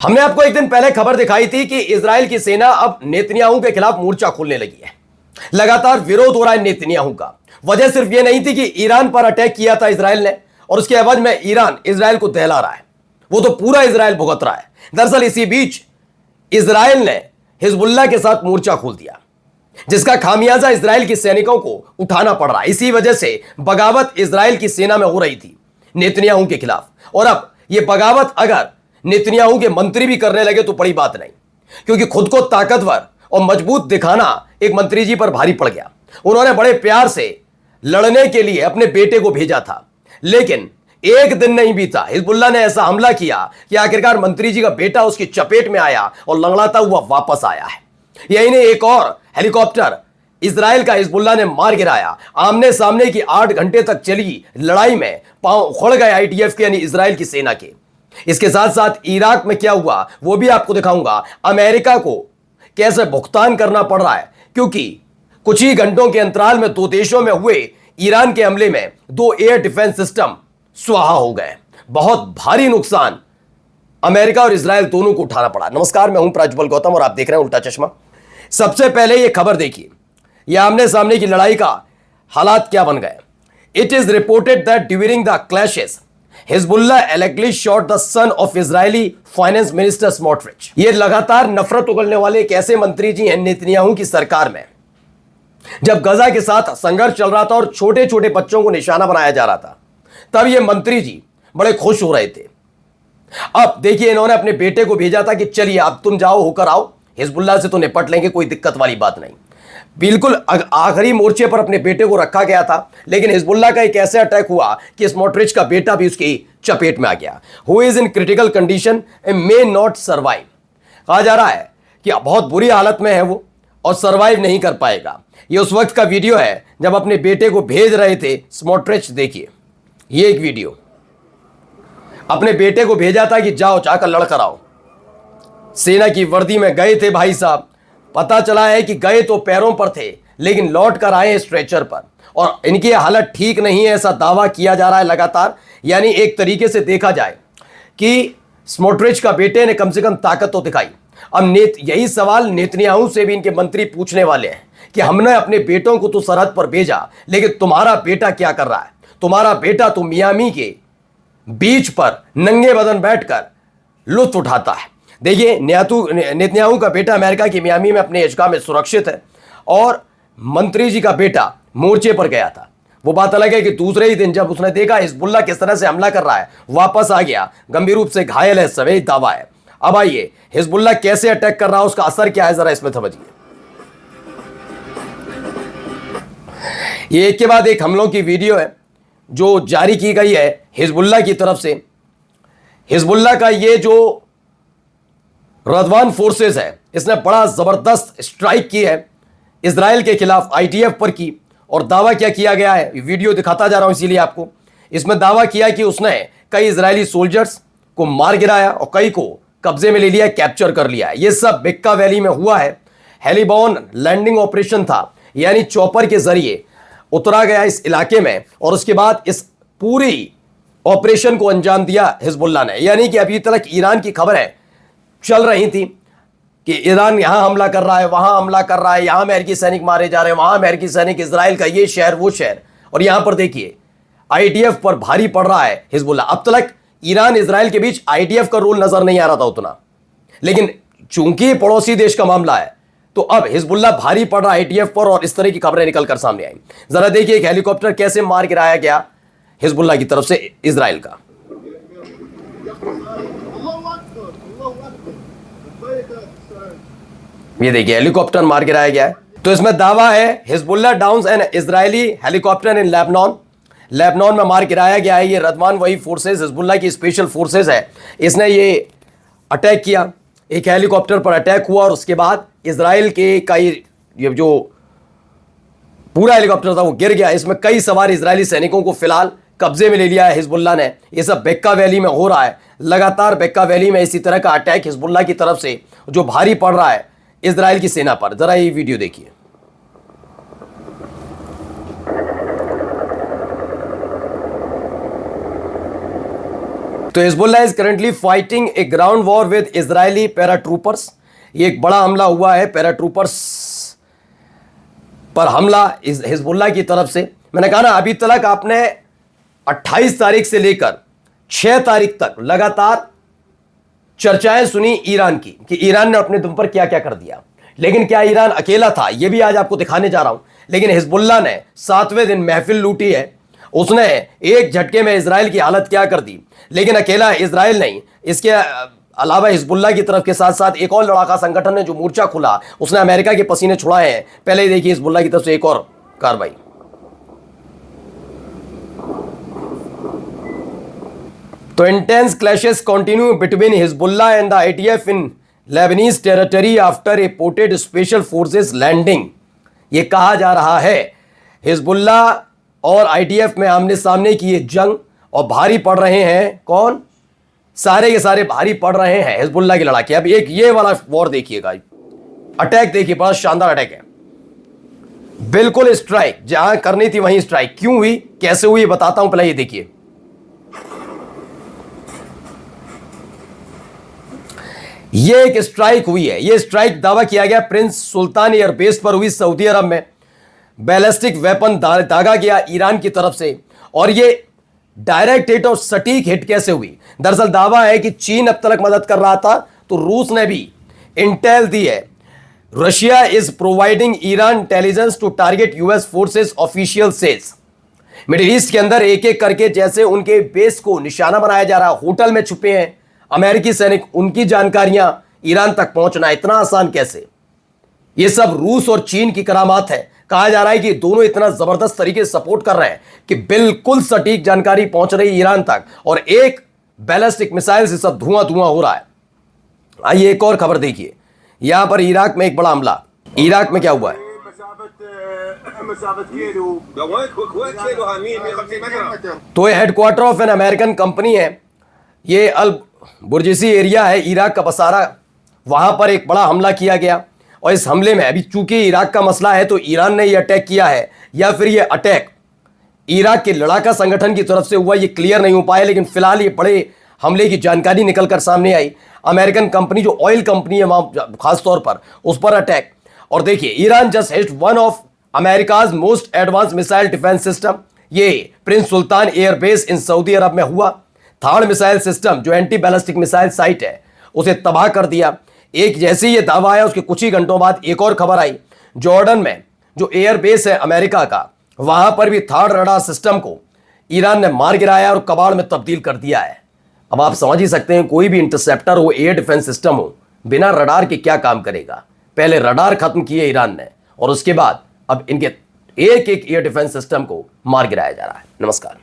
हमने आपको एक दिन पहले खबर दिखाई थी कि इजराइल की सेना अब नेतन्याहू के खिलाफ मोर्चा खोलने लगी है। लगातार विरोध हो रहा है नेतन्याहू का। वजह सिर्फ यह नहीं थी कि ईरान पर अटैक किया था इजराइल ने और उसके एवज में ईरान इजराइल को दहला रहा है, वो तो पूरा इजराइल भुगत रहा है। दरअसल इसी बीच इजराइल ने हिजबुल्लाह के साथ मोर्चा खोल दिया, जिसका खामियाजा इजराइल के सैनिकों को उठाना पड़ रहा है। इसी वजह से बगावत इजराइल की सेना में हो रही थी नेतन्याहू के खिलाफ, और अब यह बगावत अगर नेतन्याहू के मंत्री भी करने लगे तो बड़ी बात नहीं, क्योंकि खुद को ताकतवर और मजबूत दिखाना एक मंत्री जी पर भारी पड़ गया। उन्होंने बड़े प्यार से लड़ने के लिए अपने बेटे को भेजा था, लेकिन एक दिन नहीं बीता, हिजबुल्लाह ने ऐसा हमला किया कि आखिरकार मंत्री जी का बेटा उसकी चपेट में आया और लंगड़ाता हुआ वापस आया है। यही नहीं, एक और हेलीकॉप्टर इजराइल का हिजबुल्लाह ने मार गिराया। आमने सामने की 8 घंटे तक चली लड़ाई में पांव उखड़ गए आईडीएफ के, यानी इजराइल की सेना के। इसके साथ साथ इराक में क्या हुआ वो भी आपको दिखाऊंगा। अमेरिका को कैसे भुगतान करना पड़ रहा है, क्योंकि कुछ ही घंटों के अंतराल में 2 देशों में हुए ईरान के हमले में 2 एयर डिफेंस सिस्टम स्वाहा हो गए। बहुत भारी नुकसान अमेरिका और इजराइल दोनों को उठाना पड़ा। नमस्कार, मैं हूं प्रज्वल गौतम और आप देख रहे हैं उल्टा चश्मा। सबसे पहले यह खबर देखिए, यह आमने सामने की लड़ाई का हालात क्या बन गए। It is reported that during the clashes Hezbollah allegedly shot the son of Israeli finance minister Smotrich. ये लगातार नफरत उगलने वाले एक ऐसे मंत्री जी हैं नेतन्याहू की सरकार में। जब गजा के साथ संघर्ष चल रहा था और छोटे छोटे बच्चों को निशाना बनाया जा रहा था, तब ये मंत्री जी बड़े खुश हो रहे थे। अब देखिए, इन्होंने अपने बेटे को भेजा था कि चलिए अब तुम जाओ, होकर आओ, हिजबुल्लाह से तो निपट लेंगे, कोई दिक्कत वाली बात नहीं। बिल्कुल आखिरी मोर्चे पर अपने बेटे को रखा गया था, लेकिन हिजबुल्लाह का एक ऐसा अटैक हुआ कि स्मोट्रिच का बेटा भी उसकी चपेट में आ गया। Who is in critical condition and may not survive. कहा जा रहा है कि बहुत बुरी हालत में है वो और सर्वाइव नहीं कर पाएगा। ये उस वक्त का वीडियो है जब अपने बेटे को भेज रहे थे स्मोट्रिच। देखिए ये एक वीडियो, अपने बेटे को भेजा था कि जाओ जाकर लड़कर आओ। सेना की वर्दी में गए थे भाई साहब। पता चला है कि गए तो पैरों पर थे, लेकिन लौट कर आए स्ट्रेचर पर, और इनकी हालत ठीक नहीं है, ऐसा दावा किया जा रहा है लगातार। यानी एक तरीके से देखा जाए कि स्मोट्रिच का बेटे ने कम से कम ताकत तो दिखाई। अब यही सवाल नेतन्याहू से भी इनके मंत्री पूछने वाले हैं कि हमने अपने बेटों को तो सरहद पर भेजा, लेकिन तुम्हारा बेटा क्या कर रहा है? तुम्हारा बेटा तो मियामी के बीच पर नंगे बदन बैठकर लुत्फ उठाता है। देखिए, नेतन्याहू का बेटा अमेरिका की मियामी में अपने इजगा में सुरक्षित है, और मंत्री जी का बेटा मोर्चे पर गया था। वो बात अलग है कि दूसरे ही दिन जब उसने देखा हिजबुल्लाह किस तरह से हमला कर रहा है, वापस आ गया, गंभीर रूप से घायल है, सभी दावा है। अब आइए, हिजबुल्लाह कैसे अटैक कर रहा है, उसका असर क्या है, जरा इसमें समझिए। ये एक के बाद एक हमलों की वीडियो है जो जारी की गई है हिजबुल्लाह की तरफ से। हिजबुल्लाह का ये जो रदवान फोर्सेस है, इसने बड़ा जबरदस्त स्ट्राइक की है इजराइल के खिलाफ, आईडीएफ पर की, और दावा क्या किया गया है, वीडियो दिखाता जा रहा हूं इसीलिए आपको। इसमें दावा किया कि उसने कई इजरायली सोल्जर्स को मार गिराया और कई को कब्जे में ले लिया, कैप्चर कर लिया है। यह सब बिक्का वैली में हुआ है। हेलीबॉर्न लैंडिंग ऑपरेशन था, यानी चॉपर के जरिए उतरा गया इस इलाके में, और उसके बाद इस पूरी ऑपरेशन को अंजाम दिया हिजबुल्लाह ने। यानी कि अभी तक ईरान की खबरें चल रही थी कि ईरान यहां हमला कर रहा है, वहां हमला कर रहा है, यहां अमेरिकी सैनिक मारे जा रहे हैं, वहां अमेरिकी सैनिक, इजराइल का ये शहर वो शहर, और यहां पर देखिए आईडीएफ पर भारी पड़ रहा है हिजबुल्लाह। अब तक ईरान इजराइल के बीच आईडीएफ का रोल नजर नहीं आ रहा था उतना, लेकिन चूंकि पड़ोसी देश का मामला है तो अब हिजबुल्लाह भारी पड़ रहा है आईडीएफ पर, और इस तरह की खबरें निकलकर सामने आई। जरा देखिए एक हेलीकॉप्टर कैसे मार गिराया गया हिजबुल्लाह की तरफ से इजराइल का। ये देखिए हेलीकॉप्टर मार गिराया गया है। तो इसमें दावा है Hezbollah downs N Israeli helicopter इन लेबनान में मार गिराया गया है। ये रदवान वही फोर्सेस, हिजबुल्लाह की स्पेशल फोर्सेस है, इसने ये अटैक किया, एक हेलीकॉप्टर पर अटैक हुआ, और उसके बाद इजराइल के कई ये जो पूरा हेलीकॉप्टर था वो गिर गया। इसमें कई सवार इजरायली सैनिकों को फिलहाल कब्जे में ले लिया है हिजबुल्लाह ने। ये सब बिक्का वैली में हो रहा है लगातार। बिक्का वैली में इसी तरह का अटैक हिजबुल्लाह की तरफ से जो भारी पड़ रहा है इजराइल की सेना पर। जरा ये वीडियो देखिए। तो तो Hezbollah is currently fighting a ground war with Israeli paratroopers. ये एक बड़ा हमला हुआ है पैराट्रूपर्स पर, हमला हिजबुल्लाह की तरफ से। मैंने कहा ना, अभी तक आपने 28 तारीख से लेकर 6 तारीख तक लगातार चर्चाएं सुनी ईरान की कि ईरान ने अपने दम पर क्या क्या कर दिया। लेकिन क्या ईरान अकेला था, यह भी आज आपको दिखाने जा रहा हूं। लेकिन हिजबुल्लाह ने 7वें दिन महफिल लूटी है, उसने एक झटके में इजराइल की हालत क्या कर दी। लेकिन अकेला इजराइल नहीं, इसके अलावा हिजबुल्लाह की तरफ के साथ साथ एक और लड़ाका संगठन ने जो मोर्चा खुला, उसने अमेरिका के पसीने छुड़ाए हैं। पहले ही देखिए हिजबुल्लाह की तरफ से एक और कार्रवाई। तो intense clashes continue between Hezbollah and the IDF in Lebanese territory after a ported special forces landing. ये कहा जा रहा है हिजबुल्लाह और आईडीएफ में आमने सामने की ये जंग, और भारी पड़ रहे हैं कौन, सारे के सारे भारी पड़ रहे हैं हिजबुल्लाह के लड़ाके। अब एक ये वाला वॉर देखिएगा, अटैक देखिए, बड़ा शानदार अटैक है, बिल्कुल स्ट्राइक जहां करनी थी वहीं स्ट्राइक। क्यों हुई, कैसे हुई, बताता हूं, पहले ये देखिए। ये एक स्ट्राइक हुई है, ये स्ट्राइक दावा किया गया प्रिंस सुल्तान एयरबेस पर हुई सऊदी अरब में। बैलिस्टिक वेपन दागा गया ईरान की तरफ से, और ये डायरेक्ट हिट और सटीक हिट कैसे हुई। दरअसल दावा है कि चीन अब तक मदद कर रहा था, तो रूस ने भी इंटेल दी है। Russia is providing Iran intelligence to target US forces, official says. Middle east के अंदर एक एक करके जैसे उनके बेस को निशाना बनाया जा रहा है, होटल में छुपे हैं अमेरिकी सैनिक, उनकी जानकारियां ईरान तक पहुंचना इतना आसान कैसे। यह सब रूस और चीन की करामात है। कहा जा रहा है कि दोनों इतना जबरदस्त तरीके से सपोर्ट कर रहे हैं कि बिल्कुल सटीक जानकारी पहुंच रही ईरान तक, और एक बैलिस्टिक मिसाइल से सब धुआं धुआं हो रहा है। आइए एक और खबर देखिए, यहां पर इराक में एक बड़ा हमला। इराक में क्या हुआ है, तो ये headquarter of an American company है, ये अल बुर्जिसी एरिया है इराक का बसारा, वहां पर एक बड़ा हमला किया गया। और इस हमले में अभी चूंकि इराक का मसला है, तो ईरान ने यह अटैक किया है या फिर यह अटैक इराक के लड़ाका संगठन की तरफ से हुआ, यह क्लियर नहीं हो पाया। लेकिन फिलहाल ये बड़े हमले की जानकारी निकलकर सामने आई। अमेरिकन कंपनी जो ऑयल कंपनी है वहां खासतौर पर, उस पर अटैक। और देखिए, Iran just hit one of America's most advance missile defence system. ये Prince Sultan airbase in Saudi Arab में हुआ। थर्ड मिसाइल सिस्टम जो एंटी बैलिस्टिक मिसाइल साइट है, उसे तबाह कर दिया। एक जैसे ही ये दावा आया, उसके कुछ ही घंटों बाद एक और खबर आई, जॉर्डन में जो एयरबेस है अमेरिका का, वहां पर भी थर्ड रडार सिस्टम को ईरान ने मार गिराया और कबाड़ में तब्दील कर दिया है। अब आप समझ ही सकते हैं, कोई भी इंटरसेप्टर हो, एयर डिफेंस सिस्टम हो, बिना रडार के क्या काम करेगा। पहले रडार खत्म किए ईरान ने, और उसके बाद अब इनके एक एक एयर डिफेंस सिस्टम को मार गिराया जा रहा है। नमस्कार।